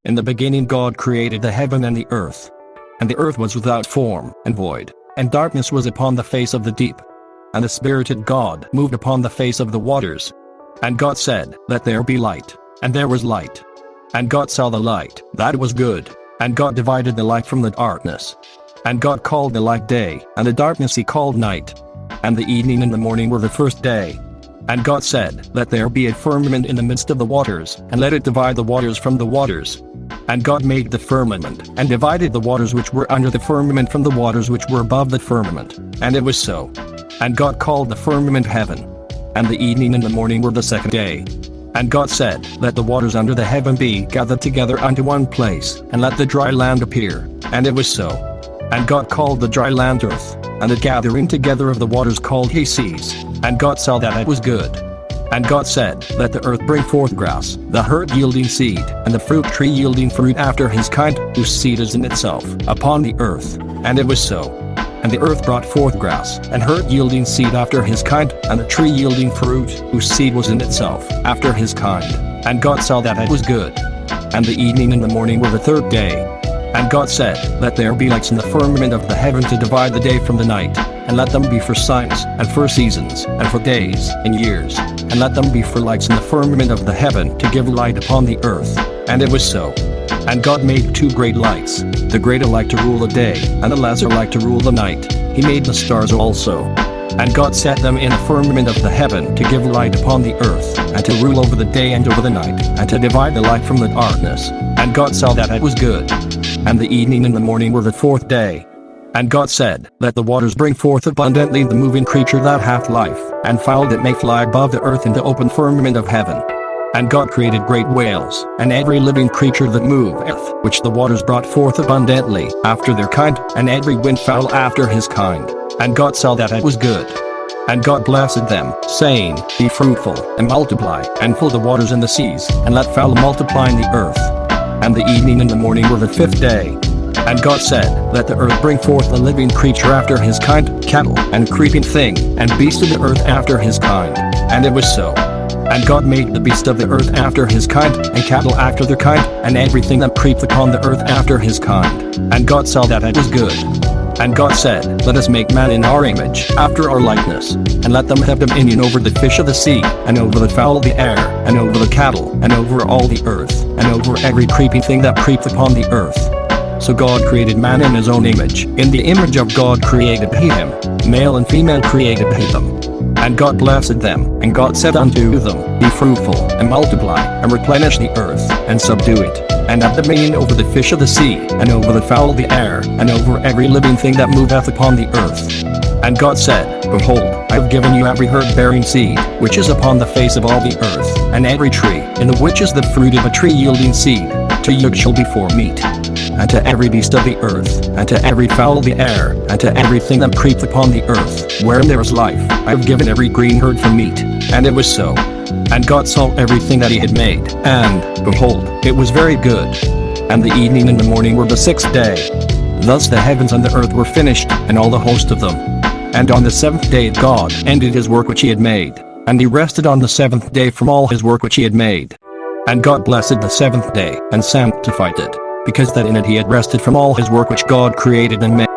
In the beginning God created the heaven and the earth. And the earth was without form and void, and darkness was upon the face of the deep. And the Spirit of God moved upon the face of the waters. And God said, "Let there be light," and there was light. And God saw the light, that it was good, and God divided the light from the darkness. And God called the light day, and the darkness he called night. And the evening and the morning were the first day. And God said, "Let there be a firmament in the midst of the waters, and let it divide the waters from the waters." And God made the firmament, and divided the waters which were under the firmament from the waters which were above the firmament. And it was so. And God called the firmament heaven. And the evening and the morning were the second day. And God said, "Let the waters under the heaven be gathered together unto one place, and let the dry land appear." And it was so. And God called the dry land earth, and the gathering together of the waters called he seas. And God saw that it was good. And God said, "Let the earth bring forth grass, the herb yielding seed, and the fruit tree yielding fruit after his kind, whose seed is in itself, upon the earth." And it was so. And the earth brought forth grass, and herb yielding seed after his kind, and the tree yielding fruit, whose seed was in itself, after his kind. And God saw that it was good. And the evening and the morning were the third day. And God said, "Let there be lights in the firmament of the heaven to divide the day from the night, and let them be for signs, and for seasons, and for days, and years, and let them be for lights in the firmament of the heaven to give light upon the earth." And it was so. And God made two great lights, the greater light to rule the day, and the lesser light to rule the night. He made the stars also. And God set them in the firmament of the heaven to give light upon the earth, and to rule over the day and over the night, and to divide the light from the darkness. And God saw that it was good. And the evening and the morning were the fourth day. And God said, "Let the waters bring forth abundantly the moving creature that hath life, and fowl that may fly above the earth in the open firmament of heaven." And God created great whales, and every living creature that moveth, which the waters brought forth abundantly, after their kind, and every windfowl after his kind. And God saw that it was good. And God blessed them, saying, "Be fruitful, and multiply, and fill the waters in the seas, and let fowl multiply in the earth." And the evening and the morning were the fifth day. And God said, "Let the earth bring forth a living creature after his kind, cattle, and creeping thing, and beast of the earth after his kind." And it was so. And God made the beast of the earth after his kind, and cattle after their kind, and everything that creepeth upon the earth after his kind. And God saw that it was good. And God said, "Let us make man in our image, after our likeness, and let them have dominion over the fish of the sea, and over the fowl of the air, and over the cattle, and over all the earth, and over every creeping thing that creepeth upon the earth." So God created man in his own image. In the image of God created he him. Male and female created he them. And God blessed them, and God said unto them, "Be fruitful, and multiply, and replenish the earth, and subdue it, and have dominion over the fish of the sea, and over the fowl of the air, and over every living thing that moveth upon the earth." And God said, "Behold, I have given you every herb-bearing seed, which is upon the face of all the earth, and every tree, in the which is the fruit of a tree yielding seed, to you shall be for meat. And to every beast of the earth, and to every fowl of the air, and to everything that creepeth upon the earth, wherein there is life, I have given every green herb for meat." And it was so. And God saw everything that he had made, and, behold, it was very good. And the evening and the morning were the sixth day. Thus the heavens and the earth were finished, and all the host of them. And on the seventh day God ended his work which he had made, and he rested on the seventh day from all his work which he had made. And God blessed the seventh day, and sanctified it, because that in it he had rested from all his work which God created and made.